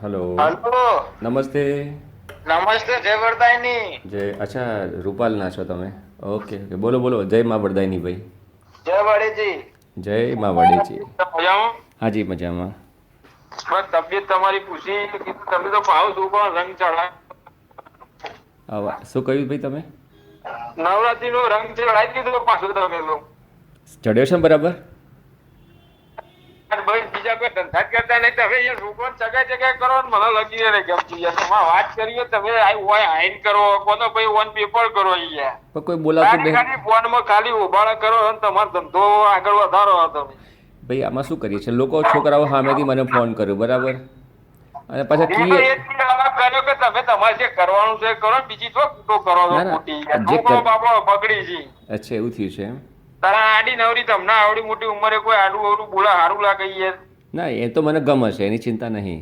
Hello. Hello. નમસ્તે. નમસ્તે, જય વરદાયની. જય અચ્છા રૂપાલના છો તમે? ઓકે ઓકે, બોલો બોલો. જય મા વરદાયની ભાઈ. જય વડેજી. જય મા વડેજી. મજામાં? હાજી મજામાં. બસ તબિયત તમારી પૂછી કીધું તમે તો ભાવ શું પણ રંગ ચડાય. શું કહ્યું ભાઈ તમે? નવરાત્રી નો રંગ ચડાવી દીધો પાછું તમે તો. ચડ્યો છે ને બરાબર? અને ભાઈ બીજા કોઈ ધંધા જ કરતા નહીં, તમે અહીંયા છોકરો ચગાઈ ચગાઈ કરો ને મને લગી રહે ગમતી યાર. તમારે વાત કરીએ તમે હોય હાઈન કરો કોનો ભાઈ વન પેપર કરો અહીંયા. પણ કોઈ બોલાવતું ખાલી નહીં. ખાલી ફોનમાં ખાલી ઉભાડા કરો અને તમારો ધંધો આગળ વધારો તમે. ભાઈ આમાં શું કરીએ છીએ, લોકો છોકરાઓ સામેથી મને ફોન કર્યો બરાબર, અને પાછા એ તો કીએ એટલી અલગ કર્યો કે તમે તમારે જે કરવાનું છે કરો ને બીજી તો ખોટો કરો છો ના ના ખોટી જે છોકરો બાપો બગડી છે. અચ્છા એવું થયું છે એમ? તારા આડી નવરી તમને આવડી મોટી ઉંમરે કોઈ આડું અવડું બોલા સારું લાગે યાર. ના એ તો મને ગમે છે, એની ચિંતા નહીં.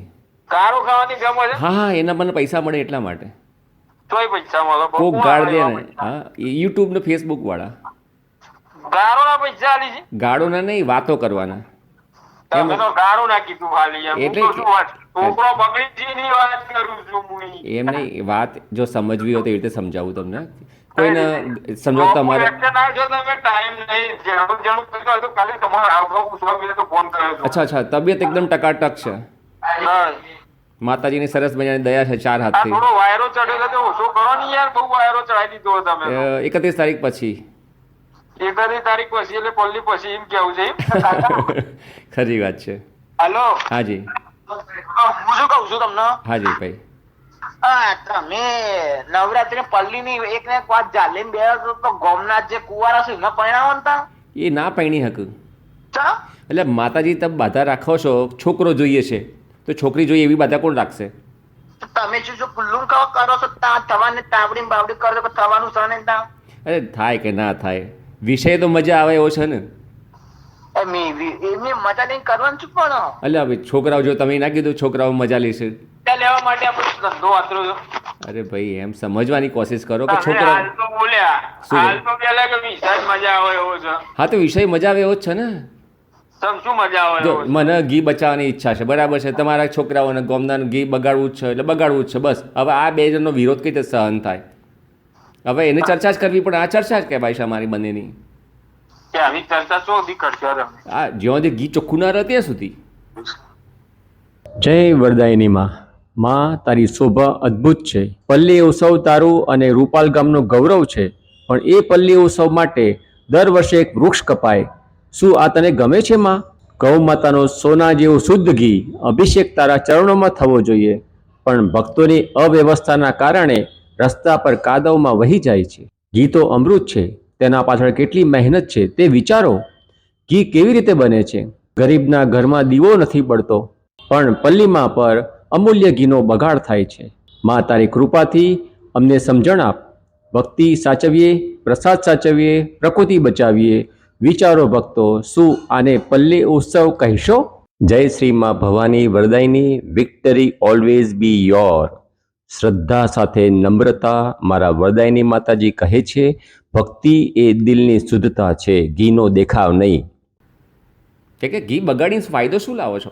કારો ખાવાની ગમે છે હા હા, એના મને પૈસા મળે એટલા માટે. તોય પૈસા મળે બહુ કોક ગાળ દે ને. હા, યુટ્યુબ ને ફેસબુક વાળા ગારો ના પૈસા આલી છે. ગાળોના નહીં, વાતો કરવાના. તમે તો ગારો ના કીધું ખાલી યાર. હું એટલે તો શું વાત છોકરો બગડી છે ની વાત કરું છું હું. એમ નહીં, વાત જો સમજવી હોય તો એવી રીતે સમજાવું તમને. કોઈને સમજો તમારે. ટાઈમ નહીં જેનું જેનું કર્યું તો ખાલી તમારે આવતો પૂછવા માટે તો ફોન કર્યો હતો. અચ્છા અચ્છા, તબિયત એકદમ ટકાટક છે. હા. માતાજીની સરસ મજાની દયા છે 4 આ હાથથી. થોડો વાયરો ચડેલો તો ઓછો કરો ને યાર, બહુ વાયરો ચડાવી દીધો તમે તો. 31 તારીખ પછી. 31 તારીખ પછી એટલે પલ્લી પછી એમ કેવું છે એમ? ખરી વાત છે. હાલો. હાજી હું શું કહું છું તમને? હાજી ભાઈ. તમે નવરાત્રી પલ્લી ની એક ને એક વાત જાલીને બે તો ગોમનાથ જે કુવારા છે એમને પરિણામ હતા. એ ના પૈણી હક. ચા? એટલે માતાજી તમે બાધા રાખો છો, છોકરો જોઈએ છે તો છોકરી જોઈએ એવી બાધા કોણ રાખશે? તમે જો ખુલ્લું કરો છો થવાને તાવડી બાવડી કરો તો થવાનું છે ને તા. અરે થાય કે ના થાય, વિષય તો મજા આવે એવો છે ને. એમની મજા નહીં કરવાનું છું પણ એટલે હવે છોકરાઓ જો તમે ના કીધું છોકરાઓ મજા લેશે. ત્યાં લેવા માટે આપણે ધંધો વાતરો છો. અરે ભાઈ એમ સમજવાની કોશિશ કરો કે તમે છોકરા. હાલ તો બોલ્યા શું હાલ તો પેલા કે વિશાળ મજા આવે એવો છે. હા તો વિષય મજા આવે એવો જ છે ને. શું મજા આવે જો એવો છે? મને ઘી બચાવવાની ઈચ્છા છે બરાબર છે, તમારા છોકરાઓને ગોમનાનું ઘી બગાડવું જ છે એટલે બગાડવું જ છે બસ. હવે આ બે જણનો વિરોધ કઈ રીતે સહન થાય? હવે એની ચર્ચા જ કરવી પણ આ ચર્ચા જ કહેવાય છે અમારી બંનેની. કે આવી ચર્ચા શું સુધી કરશો તમે? આ જ્યાં સુધી ઘી ચોખ્ખું ના રહે ત્યાં સુધી. જય વરદાયની માં તારી શોભા અદ્ભુત છે. પલ્લી ઉત્સવ તારું અને રૂપાલ ગામનું ગૌરવ છે, પણ એ પલ્લી ઉત્સવ માટે દર વર્ષે એક વૃક્ષ કપાય. શું આ તને ગમે છે માં? ગૌ માતાનો સોના જેવું શુદ્ધ ઘી અભિષેક તારા ચરણોમાં થવો જોઈએ, પણ ભક્તોની અવ્યવસ્થાના કારણે રસ્તા પર કાદવમાં વહી જાય છે. ઘી તો અમૃત છે, તેના પાછળ કેટલી મહેનત છે તે વિચારો. ઘી કેવી રીતે બને છે? ગરીબના ઘરમાં દીવો નથી બળતો, પણ પલ્લીમાં પર અમૂલ્ય ઘીનો બગાડ થાય છે. માં તારી કૃપાથી અમને સમજણ આપ. ભક્તિ સાચવીએ, પ્રસાદ સાચવીએ, પ્રકૃતિ બચાવીએ. વિચારો ભક્તો, શું આને પલ્લી ઉત્સવ કહેશો? જય શ્રી માં ભવાની વરદાયની. Victory always be your. શ્રદ્ધા સાથે નમ્રતા. મારા વરદાયની માતાજી કહે છે, ભક્તિ એ દિલની શુદ્ધતા છે, ઘીનો દેખાવ નહીં. કે ઘી બગાડીને ફાયદો શું લાવો છો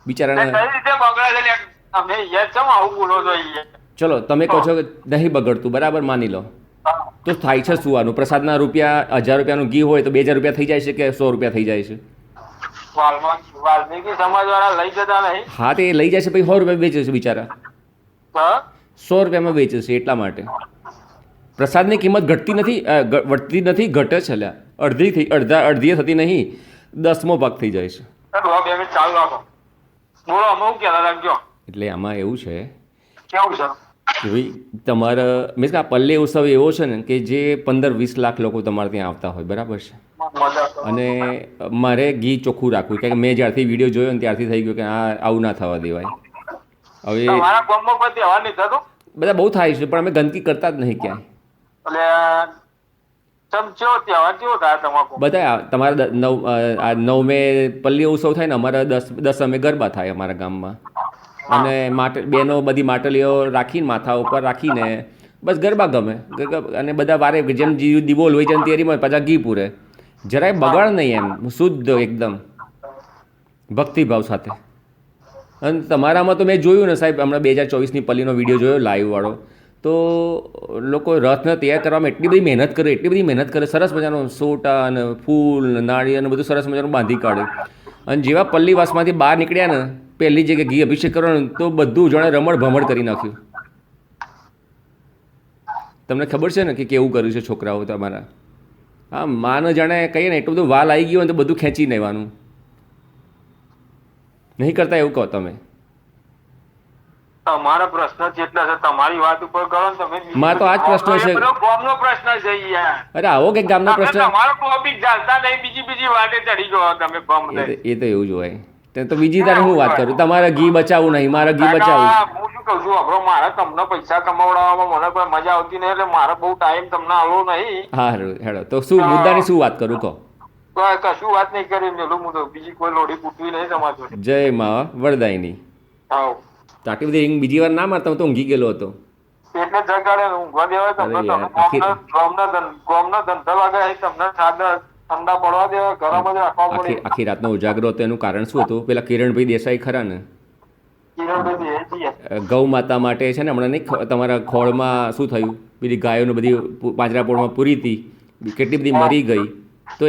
બિચારાને? કઈ રીતે બગડે છે તમે યાર ચમ આવું બોલો છો યાર? ચલો તમે કહો છો કે નહીં બગડતું બરાબર, માની લો તો થાય છે શું આનું? પ્રસાદના રૂપિયા 1000 રૂપિયાનું ઘી હોય તો 2000 રૂપિયા થઈ જાય છે કે 100 રૂપિયા થઈ જાય છે? વાલ્મીકી સમાજ વાળા લઈ જતા નહીં? હા તે લઈ જાય છે પછી 100 રૂપિયા વેચે છે બિચારા. હા? 100 રૂપિયામાં વેચે છે એટલા માટે. પ્રસાદની કિંમત ઘટતી નથી, વધતી નથી, ઘટે છે. અલ્યા અડધી થતી નહીં, 10મો ભાગ થઈ જાય છે. 2 મિનિટ ચાલુ રાખો. બોલો અમે શું કહેતા હતા કયો? એટલે આમાં એવું છે કેવું છે? કે ભાઈ તમારા મીન્સ કે આ પલ્લી ઉત્સવ એવો છે ને કે જે 15-20 લાખ લોકો તમારે ત્યાં આવતા હોય બરાબર છે. અને મારે ઘી ચોખ્ખું રાખવું, કારણ કે મેં જ્યારથી વિડીયો જોયો ને ત્યારથી થઈ ગયું કે આ આવું ના થવા દેવાય. હવે તમારા ગામમાં કોઈ તહેવાર નહીં થતો? બધા બહુ થાય છે પણ અમે ગંદકી કરતા જ નહીં ક્યાંય. બધા તમારા 9મે પલ્લી ઉત્સવ થાય ને, અમારા 10 ગરબા થાય અમારા ગામમાં. અને બેનો બધી માટલીઓ રાખીને માથા ઉપર રાખીને બસ ગરબા ગમે. અને બધા વારે જેમ દીવો લોહી જેમ તૈયારીમાં પાછા ઘી પૂરે. જરાય બગાડ નહીં, એમ શુદ્ધ એકદમ ભક્તિભાવ સાથે. અને તમારામાં તો મેં જોયું ને સાહેબ, હમણાં 2024ની પલ્લીનો વિડીયો જોયો લાઈવ વાળો, તો લોકો રથને તૈયાર કરવામાં એટલી બધી મહેનત કરે, સરસ મજાનો સોટા અને ફૂલ ને નાળિયેર અને બધું સરસ મજાનું બાંધી કાઢે. અને જેવા પલ્લીવાસમાંથી બહાર નીકળ્યા ને, પહેલી જગ્યાએ ઘી અભિષેક કરવાનો, તો બધું જાણે રમણ ભમણ કરી નાખ્યું. તમને ખબર છે ને કે કેવું કર્યું છે છોકરાઓ તમારા? હા, માને જાણે કહીએ ને એટલું બધું વાલ આવી ગયું ને તો બધું ખેંચી લેવાનું. નહીં કરતા એવું કહો તમે? તમારા પ્રશ્ન જેટલા છે તમારી વાત ઉપર કરો ને તમે. મારો તો આ જ પ્રશ્ન છે. ગામનો પ્રશ્ન છે યાર. અરે આવો કે ગામનો પ્રશ્ન. તમારો ટોપિક ચાલતા નહીં, બીજી વાતે ચડી ગયો તમે ગામ. એ તો એવું જ હોય. તો બીજી તારે હું વાત કરું? તમારે ઘી બચાવવું નહીં, મારે ઘી બચાવવું. હું શું કહું છું, આપણો મારે તમને પૈસા કમાવડાવવામાં મને કોઈ મજા આવતી નહીં, એટલે મારે બહુ ટાઈમ તમને આવવો નહીં. હા હેડો, તો શું મુદ્દાની શું વાત કરું કહો? કશું વાત નહીં કરી મેલું, હું તો બીજી કોઈ લોડી કૂટવી નહીં તમારી જોડે. જય મા વરદાયની. હા, તો આટલી બધી બીજી વાર ના મારતા, હું તો ઊંઘી ગયેલો હતો. એટલે જગાડે ઊંઘવા દેવાય તમને. ગોમના ધંધા લાગે તમને ઠંડા પડવા દેવાય, ગરમ જ રાખવા પડે. આખી રાતનો ઉજાગરો હતો, એનું કારણ શું હતું? પેલા કિરણભાઈ દેસાઈ ખરા ને, ગૌ માતા માટે છે ને, હમણાં નહીં તમારા ખોળમાં શું થયું, બધી ગાયોને બધી પાંજરાપોળમાં પૂરી હતી, કેટલી બધી મરી ગઈ. તો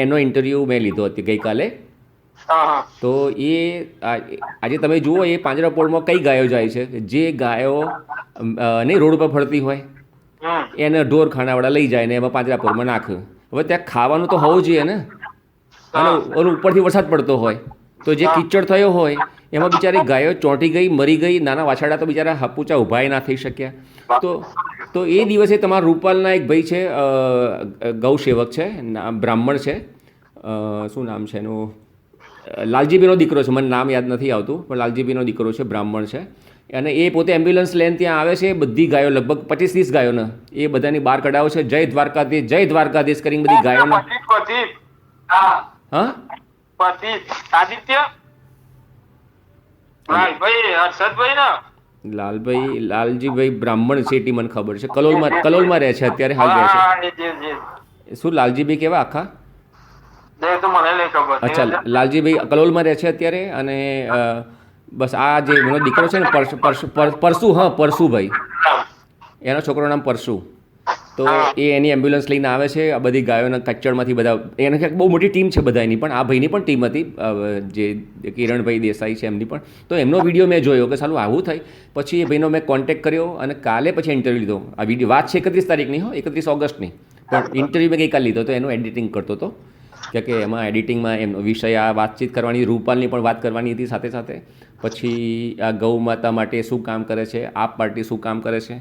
એનો ઇન્ટરવ્યૂ મેં લીધો હતો ગઈકાલે. તો એ આજે તમે જુઓ, એ પાંજરાપોળમાં કઈ ગાયો જાય છે? જે ગાયો નહીં રોડ પર ફરતી હોય એને ઢોર ખાનાવાળા લઈ જાય ને એમાં પાંજરાપોળમાં નાખે. હવે ત્યાં ખાવાનું તો હોવું જોઈએ ને, અને ઉપરથી વરસાદ પડતો હોય તો જે કીચડ થયો હોય એમાં બિચારી ગાયો ચોંટી ગઈ, મરી ગઈ. નાના વાછરડા તો બિચારા હપુચા ઊભા ના થઈ શક્યા. તો એ દિવસે તમારા રૂપાલના એક ભાઈ છે, ગૌસેવક છે, બ્રાહ્મણ છે, શું નામ છે એનું, લાલજીબીનો દીકરો છે, મને નામ યાદ નથી આવતું, પણ લાલજીબીનો દીકરો છે, બ્રાહ્મણ છે. અને એ પોતે એમ્બ્યુલન્સ લઈને ત્યાં આવે છે. બધી ગાયો લગભગ 25-30 ગાયોને એ બધાની બહાર કઢાવે છે. જય દ્વારકાધીશ, જય દ્વારકાધીશ કરીને બધી ગાયોને. હા, આદિત્ય લાલજીભાઈ બ્રાહ્મણ છે, મને ખબર છે. કલોલમાં રહે છે અત્યારે, હાલ રહે છે. શું લાલજીભાઈ કેવા આખા? અચ્છા, લાલજીભાઈ કલોલમાં રહે છે અત્યારે. અને બસ આ જે એનો દીકરો છે ને, પરસુ, હા પરસુભાઈ, એનો છોકરો નામ પરસુ. તો એ એની એમ્બ્યુલન્સ લઈને આવે છે, આ બધી ગાયોના કચ્ચડમાંથી બધા. એને ક્યાંક બહુ મોટી ટીમ છે બધાની, પણ આ ભાઈની પણ ટીમ હતી, જે કિરણભાઈ દેસાઈ છે એમની પણ. તો એમનો વિડીયો મેં જોયો કે સાલું આવું થાય. પછી એ ભાઈનો મેં કોન્ટેક્ટ કર્યો અને કાલે પછી ઇન્ટરવ્યૂ લીધો. આ વિડીયો વાત છે 31 તારીખની, હો 31 ઓગસ્ટની, પણ ઇન્ટરવ્યૂ મેં ગઈકાલે લીધો હતો. એનું એડિટિંગ કરતો હતો કે એમાં એડિટિંગમાં એમનો વિષય આ વાતચીત કરવાની, રૂપાલની પણ વાત કરવાની હતી સાથે સાથે. પછી આ ગૌ માતા માટે શું કામ કરે છે, આપ પાર્ટી શું કામ કરે છે,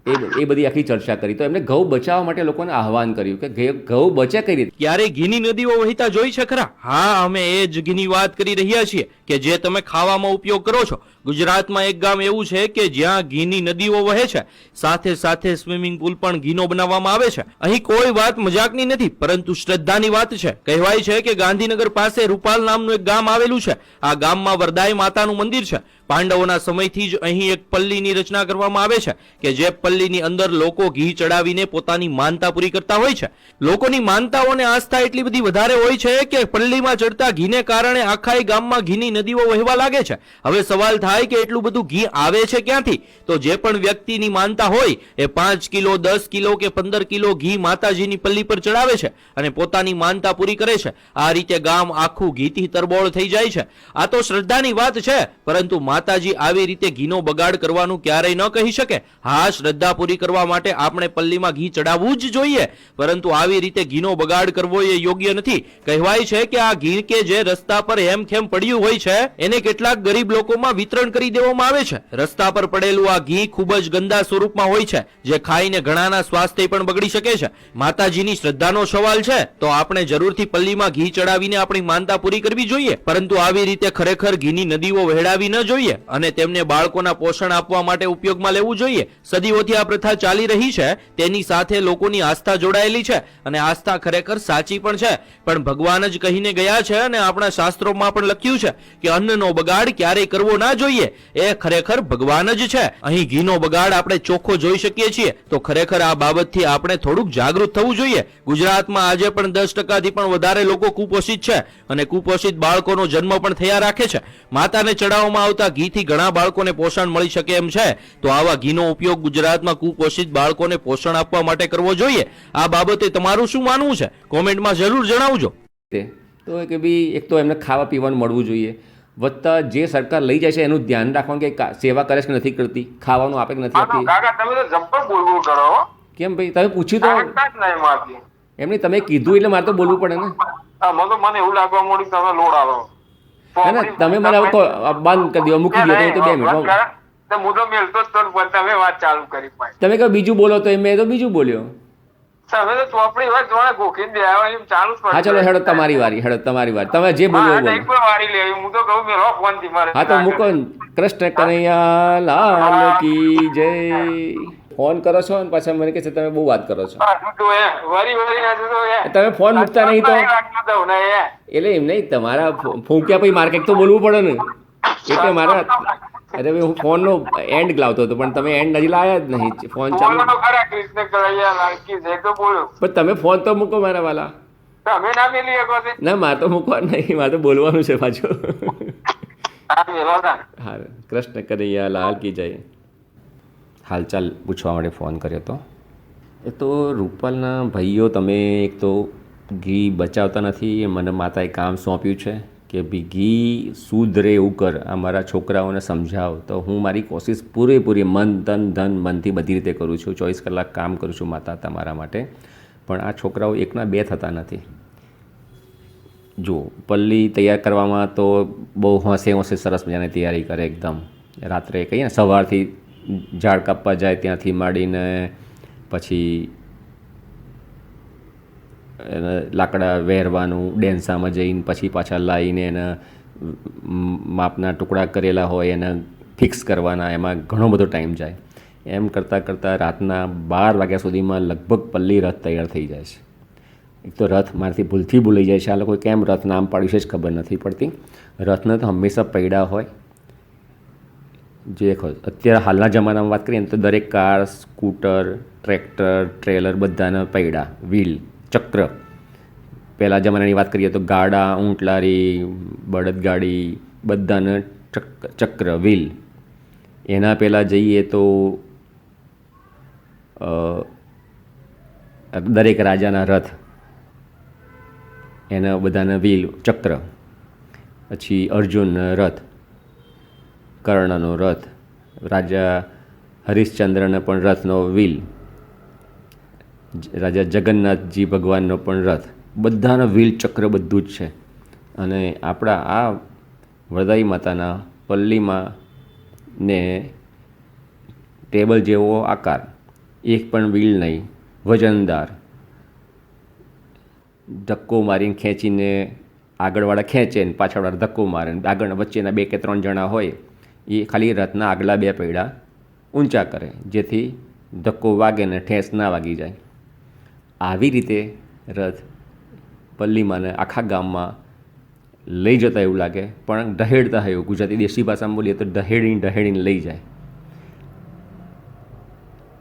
એ બધી આખી ચર્ચા કરી. તો એમને ગૌ બચાવવા માટે લોકોને આહવાન કર્યું કે ગૌ બચે કઈ રીતે. ક્યારે ઘીની નદીઓ વહેતા જોઈ છે ખરા? હા, અમે એ જ ઘીની વાત કરી રહ્યા છીએ કે જે તમે ખાવામાં ઉપયોગ કરો છો. ગુજરાતમાં એક ગામ એવું છે કે જ્યાં ઘીની નદીઓ વહે છે, સાથે સાથે સ્વિમિંગ પુલ પણ ઘીનો બનાવવામાં આવે છે. અહીં કોઈ વાત મજાકની નથી, પરંતુ શ્રદ્ધાની વાત છે. કહેવાય છે કે ગાંધીનગર પાસે રૂપાલ નામનું એક ગામ આવેલું છે. આ ગામમાં વરદાય માતાનું મંદિર છે. પાંડવોના સમયથી જ અહીં એક પલ્લીની રચના કરવામાં આવે છે કે જે પલ્લીની અંદર લોકો ઘી ચડાવીને પોતાની માનતા પૂરી કરતા હોય છે. લોકોની માનતાઓને આસ્થા એટલી બધી વધારે હોય છે કે પલ્લીમાં ચડતા ઘીને કારણે આખા ગામમાં ઘીની નદીઓ વહેવા લાગે છે. હવે સવાલ થાય કે એટલું બધું ઘી આવે છે ક્યાંથી? તો જે પણ વ્યક્તિની માનતા હોય એ 5 કિલો, 10 કિલો કે 15 કિલો ઘી માતાજીની પલ્લી પર ચડાવે છે અને પોતાની માનતા પૂરી કરે છે. આ રીતે ગામ આખું ઘીથી તરબોળ થઈ જાય છે. આ તો શ્રદ્ધાની વાત છે, પરંતુ માતાજી આવી રીતે ઘીનો બગાડ કરવાનું ક્યારેય ન કહી શકે. હા, શ્રદ્ધા પૂરી કરવા માટે આપણે પલ્લીમાં ઘી ચડાવવું જ જોઈએ, પરંતુ આવી રીતે ઘીનો બગાડ કરવો એ યોગ્ય નથી. કહેવાય છે કે આ ઘી કે જે રસ્તા પર હેમખેમ પડ્યું હોય છે એને કેટલાક ગરીબ લોકોમાં વિતરણ કરી દેવામાં આવે છે. રસ્તા પર પડેલું આ ઘી ખૂબ જ ગંદા સ્વરૂપમાં હોય છે, જે ખાઈને ઘણાના સ્વાસ્થ્ય પણ બગડી શકે છે. માતાજીની શ્રદ્ધાનો સવાલ છે તો આપણે જરૂરથી પલ્લીમાં ઘી ચડાવીને આપણી માનતા પૂરી કરવી જોઈએ, પરંતુ આવી રીતે ખરેખર ઘીની નદીઓ વહેડાવી ન જોઈએ અને તેમને બાળકોના પોષણ આપવા માટે ઉપયોગમાં લેવું જોઈએ. સદીઓથી વર્ષોથી આ પ્રથા ચાલી રહી છે તેની સાથે લોકોની આસ્થા જોડાયેલી છે અને આસ્થા ખરેખર સાચી પણ છે. પણ ભગવાન જ કહીને ગયા છે અને આપણા શાસ્ત્રોમાં પણ લખ્યું છે કે અન્નનો બગાડ ક્યારેય કરવો ના જોઈએ. એ ખરેખર ભગવાન જ છે. અહીં ઘીનો બગાડ આપણે ચોખ્ખો જોઈ શકીએ છીએ. તો ખરેખર આ બાબતથી આપણે થોડુંક જાગૃત થવું જોઈએ. ગુજરાતમાં આજે પણ 10%થી પણ વધારે લોકો કુપોષિત છે અને કુપોષિત બાળકોનો જન્મ પણ થયા રાખે છે. માતાને ચડાવવામાં આવતા ઘીથી ઘણા બાળકોને પોષણ મળી શકે એમ છે. તો આવા ઘીનો ઉપયોગ ગુજરાતમાં કુપોષિત બાળકોને પોષણ આપવા માટે કરવો જોઈએ. આ બાબતે તમારું શું માનવું છે? કોમેન્ટમાં જરૂર જણાવજો. તો કે ભાઈ એક તો એમને ખાવા પીવાનું મળવું જોઈએ, વત્તા જે સરકાર લઈ જાય છે એનું ધ્યાન રાખવાનું કે સેવા કરે છે કે નથી કરતી, ખાવાનું આપે કે નથી આપતી. કાકા તમે તો જબ્બર બોલવું કરો હો. કેમ ભાઈ તમે પૂછ્યું તો કાકા જ નહીં મારતી. એમની તમે કીધું એટલે મારે તો બોલવું પડે ને. મને એવું લાગવા મળ્યું તમે લોડ આલો. ના ના તમે મને હવે બંધ કરી દો, મૂકી દો તો 2 મિનિટ. હું તો મેલતો જ તો પણ તમે વાત ચાલુ કરી પાછી. તમે કહો બીજું બોલો તો મેં તો બીજું બોલ્યો. તમે તો ચોપડી વાત જોડે ગોખીને દેવા એમ ચાલુ જ. હા ચલો હેડો તમારી વારી, હેડો તમારી વારી, તમે જે બોલ્યો બોલો. નહીં પણ વારી લેવી, હું તો કહું મેલો ફોન થી મારે. હા તો મૂકો. કૃષ્ણ કનૈયા લાલ કી જય. ફોન કરો છો અને પાછા મને કહે છે તમે બહુ વાત કરો છો. તમે ફોન મૂકતા નહીં તો એટલે એમ નહીં, તમારા ફૂંક્યા પછી મારે કંઈક તો બોલવું પડે ને. એટલે મારા અરે ભાઈ હું ફોનનો એન્ડ લાવતો હતો પણ તમે એન્ડ હજી લાવ્યા જ નહીં. ફોન ચાલુ પણ તમે ફોન તો મૂકો મારા વાલા. તમે ના મેલી શકો છે. ના મારે તો મૂકવાનું નહીં, મારે તો બોલવાનું છે પાછું. હા કૃષ્ણ કનૈયા લાલ કી જય. હાલચાલ પૂછવા માટે ફોન કર્યો હતો. એ તો રૂપાલના ભાઈઓ તમે એક તો ઘી બચાવતા નથી. મને માતાએ કામ સોંપ્યું છે કે ભાઈ ઘી શુદ્ધ રહે એવું કર, આ મારા છોકરાઓને સમજાવ. તો હું મારી કોશિશ પૂરેપૂરી મન તન ધન મનથી બધી રીતે કરું છું. 24 કલાક કામ કરું છું માતા તમારા માટે. પણ આ છોકરાઓ એકના બે થતા નથી. જો પલ્લી તૈયાર કરવામાં તો બહુ હોંશે હોંશે સરસ મજાની તૈયારી કરે એકદમ. રાત્રે કહીએ ને સવારથી ઝાડ કાપવા જાય ત્યાંથી માંડીને પછી લાકડા વહેરવાનું, ડેન્સામાં જઈને પછી પાછા લાવીને એના માપના ટુકડા કરેલા હોય એને ફિક્સ કરવાના, એમાં ઘણો બધો ટાઈમ જાય. એમ કરતાં કરતાં રાતના 12 વાગ્યા સુધીમાં લગભગ પલ્લી રથ તૈયાર થઈ જાય છે. એક તો રથ મારાથી ભૂલથી ભૂલાઈ જાય છે. આ લોકોએ કેમ રથ નામ પાડ્યું છે જ ખબર નથી પડતી. રથને તો હંમેશા પૈડા હોય. જે અત્યારે હાલના જમાનામાં વાત કરીએ ને તો દરેક કાર, સ્કૂટર, ટ્રેક્ટર, ટ્રેલર બધાના પૈડા, વ્હીલ, ચક્ર. પહેલાં જમાનાની વાત કરીએ તો ગાડા, ઊંટલારી, બળદગાડી બધાને ચક્ર, વ્હીલ. એના પહેલાં જઈએ તો દરેક રાજાના રથ, એના બધાના વ્હીલ, ચક્ર. પછી અર્જુનનો રથ, કર્ણનો રથ, રાજા હરિશ્ચંદ્રનો પણ રથનો વ્હીલ, રાજા જગન્નાથજી ભગવાનનો પણ રથ, બધાનો વ્હીલ, ચક્ર બધું જ છે. અને આપણા આ વરદાઈ માતાના પલ્લીમાં ને ટેબલ જેવો આકાર, એક પણ વ્હીલ નહીં, વજનદાર. ધક્કો મારીને ખેંચીને આગળવાળા ખેંચે ને પાછળવાળા ધક્કો મારે, આગળ વચ્ચેના 2 કે 3 જણા હોય એ ખાલી રથના આગલા 2 પૈડા ઊંચા કરે જેથી ધક્કો વાગે ને ઠેસ ના વાગી જાય. આવી રીતે રથ પલ્લીમાં આખા ગામમાં લઈ જતા એવું લાગે, પણ ઢહેડતા એવું, ગુજરાતી દેશી ભાષામાં બોલીએ તો ઢહેડીને લઈ જાય.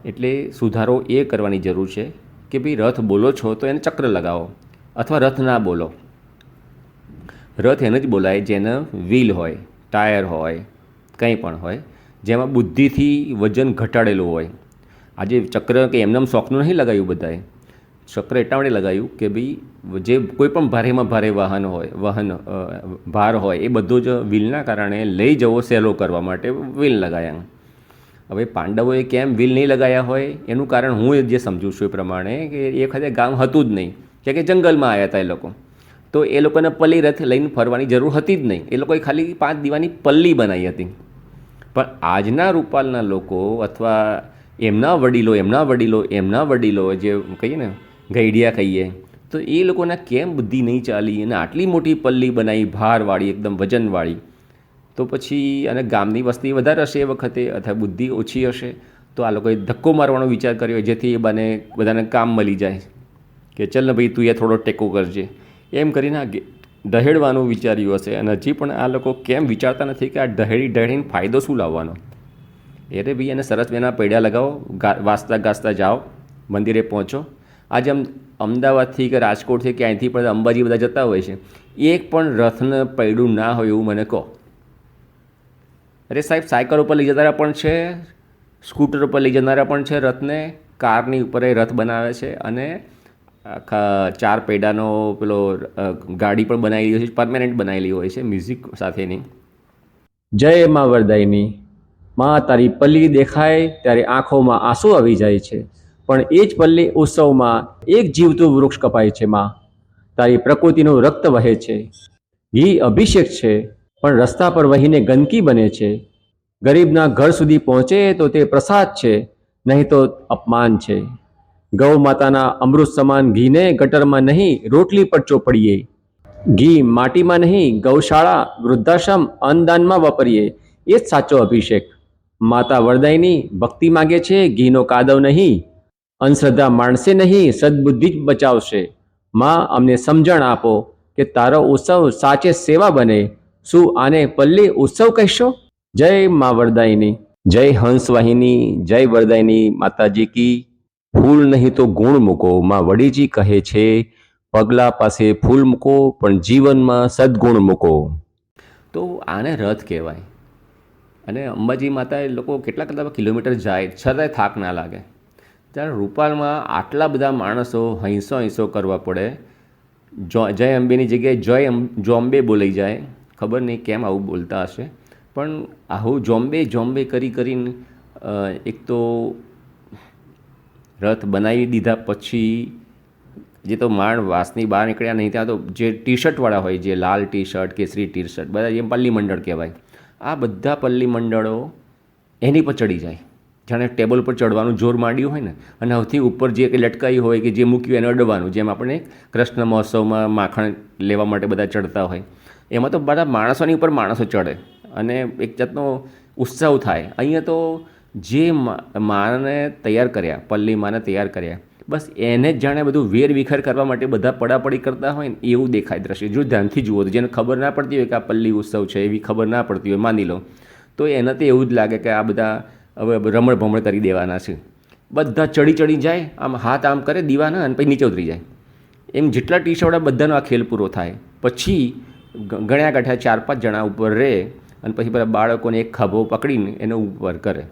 એટલે સુધારો એ કરવાની જરૂર છે કે ભાઈ રથ બોલો છો તો એને ચક્ર લગાવો, અથવા રથ ના બોલો. રથ એને જ બોલાય જેને વ્હીલ હોય, ટાયર હોય, કંઈ પણ હોય, જેમાં બુદ્ધિથી વજન ઘટાડેલું હોય. આજે ચક્ર કે એમનેમ શોખનું નહીં લગાવ્યું બધાએ. ચક્ર એટલા માટે લગાવ્યું કે ભાઈ જે કોઈ પણ ભારેમાં ભારે ભાર હોય એ બધું જ વ્હીલના કારણે લઈ જવો સહેલો કરવા માટે વ્હીલ લગાવ્યા. હવે પાંડવોએ કેમ વ્હીલ નહીં લગાવ્યા હોય એનું કારણ હું જે સમજું છું એ પ્રમાણે કે એ વખતે ગામ હતું જ નહીં, કે જંગલમાં આવ્યા હતા એ લોકો. તો એ લોકોને પલ્લી રથ લઈને ફરવાની જરૂર હતી જ નહીં. એ લોકોએ ખાલી 5 દીવાની પલ્લી બનાવી હતી. પણ આજના રૂપાલના લોકો અથવા એમના વડીલો જે કહીએ ને ગઈડિયા કહીએ તો એ લોકોના કેમ બુદ્ધિ નહીં ચાલી અને આટલી મોટી પલ્લી બનાવી, ભારવાળી, એકદમ વજનવાળી. તો પછી અને ગામની વસ્તી વધારે હશે એ વખતે અથવા બુદ્ધિ ઓછી હશે તો આ લોકોએ ધક્કો મારવાનો વિચાર કર્યો જેથી એ બધાને કામ મળી જાય કે ચલ ને ભાઈ તું એ થોડો ટેકો કરજે, એમ કરીને આ દહેડવાનું વિચાર્યું હશે. અને હજી પણ આ લોકો કેમ વિચારતા નથી કે આ દહેડીને ફાયદો શું લાવવાનો. અરે ભાઈ એને સરસ બેના પૈડા લગાવો, વાંચતા ગાજતા જાઓ, મંદિરે પહોંચો. આજે અમદાવાદથી કે રાજકોટથી કે અહીંથી પણ અંબાજી બધા જતા હોય છે, એક પણ રથને પૈડું ના હોય એવું મને કહો. અરે સાહેબ, સાયકલ ઉપર લઈ જનારા પણ છે, સ્કૂટર ઉપર લઈ જનારા પણ છે રથને, કારની ઉપર એ રથ બનાવે છે અને આખા 4 પૈડાનો પેલો ગાડી પણ બનાવેલી હોય છે, પરમેનન્ટ બનાવેલી હોય છે મ્યુઝિક સાથેની. જય મા વરદાયની. માં તારી પલ્લી દેખાય ત્યારે આંખોમાં આંસુ આવી જાય છે, પણ એ જ પલ્લી ઉત્સવમાં એક જીવતું વૃક્ષ કપાય છે. માં તારી પ્રકૃતિનું રક્ત વહે છે, ઘી અભિષેક છે, પણ રસ્તા પર વહીને ગંદકી બને છે. ગરીબના ઘર સુધી પહોંચે તો તે પ્રસાદ છે, નહીં તો અપમાન છે. ગૌ માતાના અમૃત સમાન ઘીને ગટરમાં નહીં, રોટલી પર ચોપડીએ. ઘી માટીમાં નહીં, ગૌશાળા, વૃદ્ધાશ્રમ, અન્નદાનમાં વાપરીએ. એ જ સાચો અભિષેક. માતા વરદાયની ભક્તિ માગે છે, ઘીનો કાદવ નહીં. અંધશ્રદ્ધા માણસે નહીં, સદબુદ્ધિ જ બચાવશે. માં અમને સમજણ આપો કે તારો ઉત્સવ સાચે સેવા બને. શું આને પલ્લી ઉત્સવ કહેશો? જય મા વરદાયની. જય હંસવાહિની. જય વરદાયની માતાજી કી. ફૂલ નહીં તો ગુણ મૂકો. માં વડીજી કહે છે, પગલા પાસે ફૂલ મૂકો પણ જીવનમાં સદગુણ મૂકો. તો આને રથ કહેવાય. અને અંબાજી માતા લોકો કેટલા કિલોમીટર જાય છતાંય થાક ના લાગે. ત્યારે રૂપાલમાં આટલા બધા માણસો હૈસો કરવા પડે. જય અંબેની જગ્યાએ જોમ્બે બોલાઈ જાય. ખબર નહીં કેમ આવું બોલતા હશે, પણ આવું જોમ્બે કરીને એક તો રથ બનાવી દીધા પછી જે તો માંડ વાસની બહાર નીકળ્યા નહીં, ત્યાં તો જે ટી શર્ટવાળા હોય, જે લાલ ટી શર્ટ, કેસરી ટી શર્ટ, બધા એમ પલ્લી મંડળ કહેવાય. આ બધા પલ્લી મંડળો એની પર ચડી જાય, જાણે ટેબલ પર ચડવાનું જોર માંડ્યું હોય ને, અને સૌથી ઉપર જે લટકાઈ હોય કે જે મૂક્યું એને અડવાનું. જેમ આપણે કૃષ્ણ મહોત્સવમાં માખણ લેવા માટે બધા ચડતા હોય, એમાં તો બધા માણસોની ઉપર માણસો ચડે અને એક જાતનો ઉત્સવ થાય. અહીંયા તો જે માને તૈયાર કર્યા, પલ્લી માને તૈયાર કર્યા, બસ એને જ જાણે બધું વેરવિખેર કરવા માટે બધા પડાપડી કરતા હોય ને એવું દેખાય દ્રશ્ય. જો ધ્યાનથી જુઓ તો જેને ખબર ના પડતી હોય કે આ પલ્લી ઉત્સવ છે, એવી ખબર ના પડતી હોય માની લો, તો એને તો એવું જ લાગે કે આ બધા હવે રમણ ભમણ કરી દેવાના છે. બધા ચડી જાય, આમ હાથ આમ કરે દીવાના અને પછી નીચે ઉતરી જાય. એમ જેટલા ટી શર્ટવાળા બધાનો આ ખેલ પૂરો થાય પછી ગણ્યા ગાંઠ્યા 4-5 જણા ઉપર રહે અને પછી બધા બાળકોને એક ખભો પકડીને એને ઉપર કરે.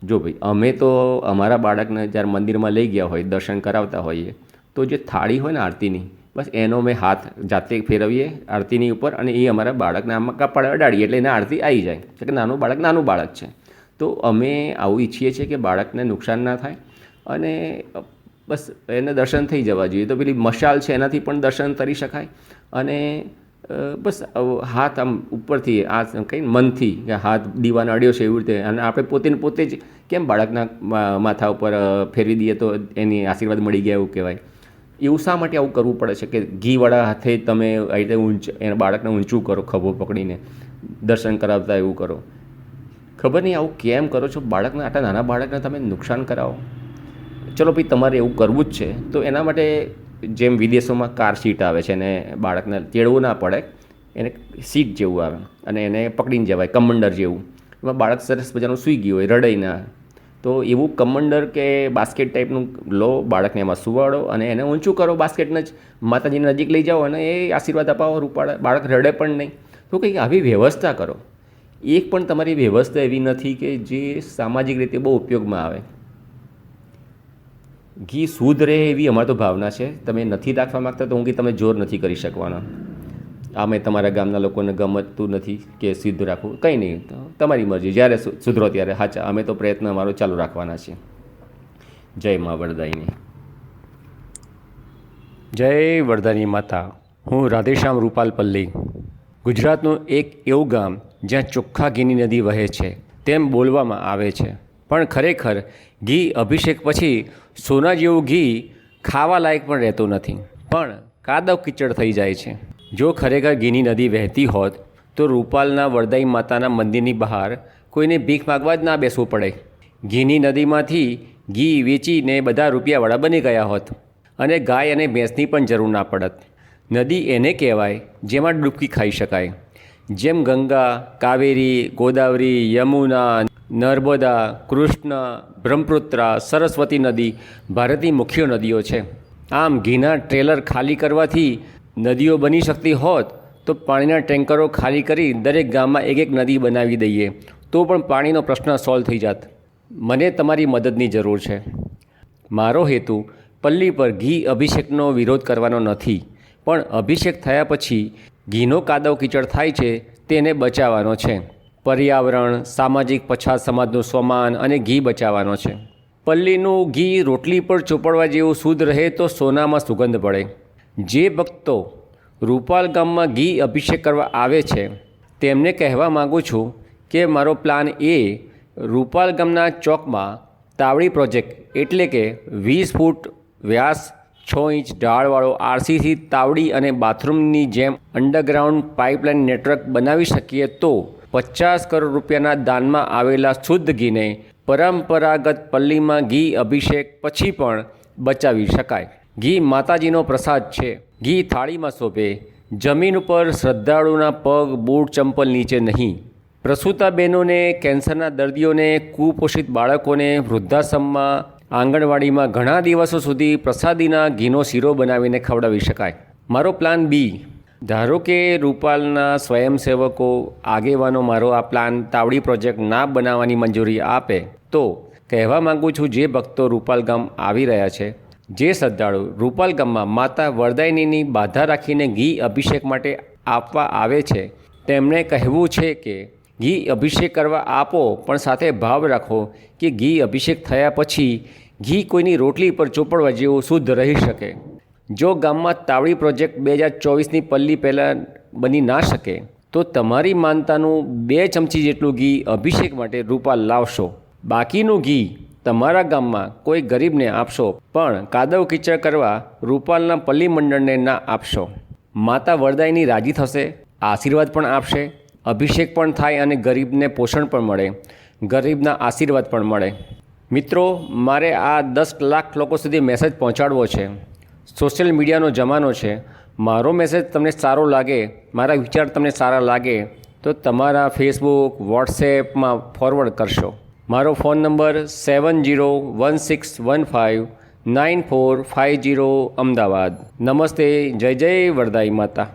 જો ભાઈ, અમે તો અમારા બાળકને જ્યારે મંદિરમાં લઈ ગયા હોય, દર્શન કરાવતા હોઈએ, તો જે થાળી હોય ને આરતીની, બસ એનો મેં હાથ જાતે ફેરવીએ આરતીની ઉપર અને એ અમારા બાળકને આમાં કપાળે અડાડીએ એટલે એને આરતી આવી જાય કે નાનું બાળક છે. તો અમે આવું ઈચ્છીએ છીએ કે બાળકને નુકસાન ના થાય અને બસ એને દર્શન થઈ જવા જોઈએ. તો પેલી મશાલ છે એનાથી પણ દર્શન કરી શકાય અને બસ હાથ આમ ઉપરથી આ કંઈ મનથી કે હાથ દીવાને અડ્યો છે એવી રીતે, અને આપણે પોતે જ કેમ બાળકના માથા ઉપર ફેરવી દઈએ તો એની આશીર્વાદ મળી ગયા એવું કહેવાય. એવું શા માટે આવું કરવું પડે છે કે ઘીવાળા હાથે તમે આવી રીતે એના બાળકને ઊંચું કરો, ખભો પકડીને દર્શન કરાવતા એવું કરો? ખબર નહીં આવું કેમ કરો છો? બાળકને, આટલા નાના બાળકને તમે નુકસાન કરાવો. ચલો ભાઈ, તમારે એવું કરવું જ છે તો એના માટે જેમ વિદેશોમાં કાર સીટ આવે છે અને બાળકને તેડવું ના પડે, એને સીટ જેવું આવે અને એને પકડીને જવાય, કમંડર જેવું. એમાં બાળક સરસ મજાનું સૂઈ ગયું હોય, રડાઈ ના, તો એવું કમંડર કે બાસ્કેટ ટાઈપનું લો, બાળકને એમાં સુવાડો અને એને ઊંચું કરો, બાસ્કેટને જ માતાજીની નજીક લઈ જાઓ અને એ આશીર્વાદ અપાવો. રૂપાળા બાળક રડે પણ નહીં. તો કંઈક આવી વ્યવસ્થા કરો. એક પણ તમારી વ્યવસ્થા એવી નથી કે જે સામાજિક રીતે બહુ ઉપયોગમાં આવે. ઘી શુદ્ધ રહે એવી અમારી તો ભાવના છે. તમે નથી રાખવા માગતા તો હું તમે જોર નથી કરી શકવાના. આમે તમારા ગામના લોકોને ગમતું નથી કે શુદ્ધ રાખવું, કંઈ નહીં, તો તમારી મરજી, જ્યારે સુધરો ત્યારે હાચા. અમે તો પ્રયત્ન અમારો ચાલુ રાખવાના છીએ. જય મા વરદાયની. જય વરદાયની માતા. હું રાધેશ્યામ રૂપાલ પલ્લી. ગુજરાતનું એક એવું ગામ જ્યાં ચોખ્ખા ઘીની નદી વહે છે તેમ બોલવામાં આવે છે, પણ ખરેખર ઘી અભિષેક પછી સોના જેવું ઘી ખાવા લાયક પણ રહેતું નથી, પણ કાદવ કીચડ થઈ જાય છે. જો ખરેખર ઘીની નદી વહેતી હોત તો રૂપાલના વરદાઈ માતાના મંદિરની બહાર કોઈને ભીખ માગવા જ ના બેસવું પડે. ઘીની નદીમાંથી ઘી વેચીને બધા રૂપિયાવાળા બની ગયા હોત અને ગાય અને ભેંસની પણ જરૂર ના પડત. નદી એને કહેવાય જેમાં ડૂબકી ખાઈ શકાય. જેમ ગંગા, કાવેરી, ગોદાવરી, યમુના, નર્મદા, કૃષ્ણ, બ્રહ્મપુત્રા, સરસ્વતી નદી ભારતની મુખ્ય નદીઓ છે. આમ ઘીના ટ્રેલર ખાલી કરવાથી નદીઓ બની શકતી હોત તો પાણીના ટેન્કરો ખાલી કરી દરેક ગામમાં એક એક નદી બનાવી દઈએ તો પણ પાણીનો પ્રશ્ન સોલ્વ થઈ જાત. મને તમારી મદદની જરૂર છે. મારો હેતુ પલ્લી પર ઘી અભિષેકનો વિરોધ કરવાનો નથી, પણ અભિષેક થયા પછી ઘીનો કાદવ કીચડ થાય છે તેને બચાવવાનો છે. પર્યાવરણ, સામાજિક પછાત સમાજનું સ્વમાન અને ઘી બચાવવાનો છે. પલ્લીનું ઘી રોટલી પર ચોપડવા જેવું શુદ્ધ રહે તો સોનામાં સુગંધ પડે. જે ભક્તો રૂપાલ ગામમાં ઘી અભિષેક કરવા આવે છે તેમને કહેવા માગું છું કે મારો પ્લાન એ રૂપાલ ગામના ચોકમાં તાવડી પ્રોજેક્ટ એટલે કે 20 ફૂટ વ્યાસ 6 ઇંચ ઢાળવાળો આરસીસી તાવડી અને બાથરૂમની જેમ અંડરગ્રાઉન્ડ પાઇપલાઇન નેટવર્ક બનાવી શકીએ તો 50 કરોડ રૂપિયાના દાનમાં આવેલા શુદ્ધ ઘીને પરંપરાગત પલ્લીમાં ઘી અભિષેક પછી પણ બચાવી શકાય. ઘી માતાજીનો પ્રસાદ છે. ઘી થાળીમાં શોભે, જમીન ઉપર શ્રદ્ધાળુના પગ, બૂટ, ચંપલ નીચે નહીં. પ્રસૂતા બહેનોને, કેન્સરના દર્દીઓને, કુપોષિત બાળકોને વૃદ્ધાશ્રમમાં, આંગણવાડીમાં ઘણા દિવસો સુધી પ્રસાદીના ઘીનો શીરો બનાવીને ખવડાવી શકાય. મારો પ્લાન બી, ધારો કે રૂપાલના સ્વયંસેવકો આગેવાનો મારો આ પ્લાન તાવડી પ્રોજેક્ટ ના બનાવવાની મંજૂરી આપે તો કહેવા માગું છું જે ભક્તો રૂપાલ ગામ આવી રહ્યા છે, જે શ્રદ્ધાળુ રૂપાલ ગામમાં માતા વરદાયિનીની બાધા રાખીને ઘી અભિષેક માટે આપવા આવે છે તેમણે કહેવું છે કે ઘી અભિષેક કરવા આપો પણ સાથે ભાવ રાખો કે ઘી અભિષેક થયા પછી ઘી કોઈની રોટલી પર ચોપડવા જેવું શુદ્ધ રહી શકે. જો ગામમાં તાવડી પ્રોજેક્ટ 2024ની પલ્લી પહેલાં બની ના શકે તો તમારી માનતાનું 2 ચમચી જેટલું ઘી અભિષેક માટે રૂપાલ લાવશો. બાકીનું ઘી તમારા ગામમાં કોઈ ગરીબને આપશો, પણ કાદવ કીચડ કરવા રૂપાલના પલ્લી મંડળને ના આપશો. માતા વરદાયિની રાજી થશે, આશીર્વાદ પણ આપશે, અભિષેક પણ થાય અને ગરીબને પોષણ પણ મળે, ગરીબના આશીર્વાદ પણ મળે. મિત્રો, મારે આ 10 લાખ લોકો સુધી મેસેજ પહોંચાડવો છે. સોશિયલ મીડિયાનો જમાનો છે. મારો મેસેજ તમને સારો લાગે, મારા વિચાર તમને સારા લાગે તો તમારા ફેસબુક, વોટ્સએપમાં ફોરવર્ડ કરશો. મારો ફોન નંબર 7016159450 અમદાવાદ. નમસ્તે. જય જય વરદાઈ માતા.